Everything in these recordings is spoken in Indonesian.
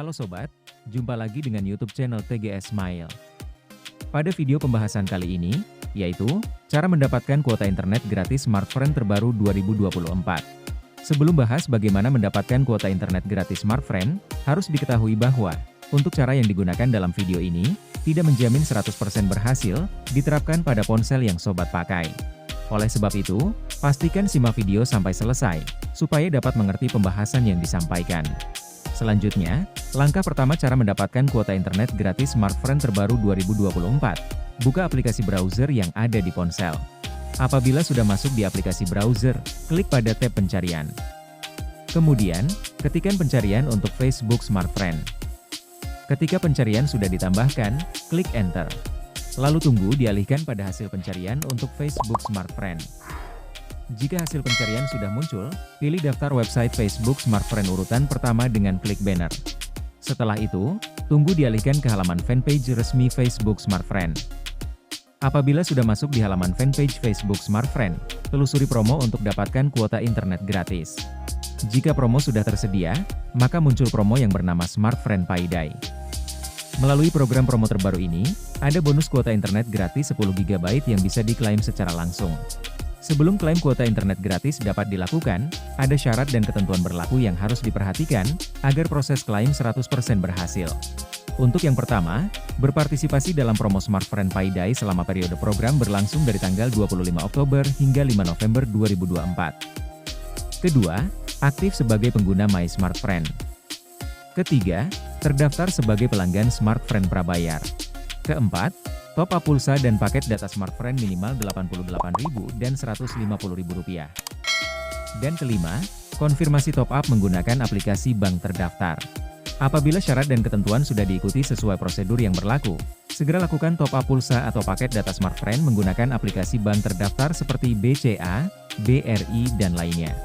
Halo sobat, jumpa lagi dengan YouTube channel TGS Smile. Pada video pembahasan kali ini, yaitu cara mendapatkan kuota internet gratis Smartfren terbaru 2024. Sebelum bahas bagaimana mendapatkan kuota internet gratis Smartfren, harus diketahui bahwa untuk cara yang digunakan dalam video ini tidak menjamin 100% berhasil diterapkan pada ponsel yang sobat pakai. Oleh sebab itu, pastikan simak video sampai selesai supaya dapat mengerti pembahasan yang disampaikan. Selanjutnya, langkah pertama cara mendapatkan kuota internet gratis Smartfren terbaru 2024. Buka aplikasi browser yang ada di ponsel. Apabila sudah masuk di aplikasi browser, klik pada tab pencarian. Kemudian, ketikkan pencarian untuk Facebook Smartfren. Ketika pencarian sudah ditambahkan, klik Enter. Lalu tunggu dialihkan pada hasil pencarian untuk Facebook Smartfren. Jika hasil pencarian sudah muncul, pilih daftar website Facebook Smartfren urutan pertama dengan klik banner. Setelah itu, tunggu dialihkan ke halaman fanpage resmi Facebook Smartfren. Apabila sudah masuk di halaman fanpage Facebook Smartfren, telusuri promo untuk dapatkan kuota internet gratis. Jika promo sudah tersedia, maka muncul promo yang bernama Smartfren Payday. Melalui program promo terbaru ini, ada bonus kuota internet gratis 10 GB yang bisa diklaim secara langsung. Sebelum klaim kuota internet gratis dapat dilakukan, ada syarat dan ketentuan berlaku yang harus diperhatikan, agar proses klaim 100% berhasil. Untuk yang pertama, berpartisipasi dalam promo Smartfren Payday selama periode program berlangsung dari tanggal 25 Oktober hingga 5 November 2024. Kedua, aktif sebagai pengguna My Smartfren. Ketiga, terdaftar sebagai pelanggan Smartfren prabayar. Keempat, top up pulsa dan paket data Smartfren minimal Rp88.000 dan Rp150.000. Dan kelima, konfirmasi top up menggunakan aplikasi bank terdaftar. Apabila syarat dan ketentuan sudah diikuti sesuai prosedur yang berlaku, segera lakukan top up pulsa atau paket data Smartfren menggunakan aplikasi bank terdaftar seperti BCA, BRI, dan lainnya.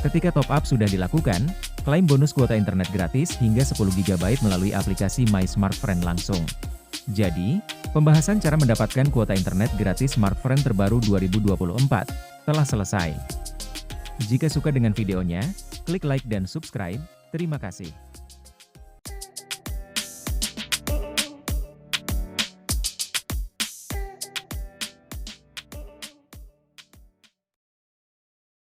Ketika top up sudah dilakukan, klaim bonus kuota internet gratis hingga 10 GB melalui aplikasi My Smartfren langsung. Jadi, pembahasan cara mendapatkan kuota internet gratis Smartfren terbaru 2024 telah selesai. Jika suka dengan videonya, klik like dan subscribe. Terima kasih.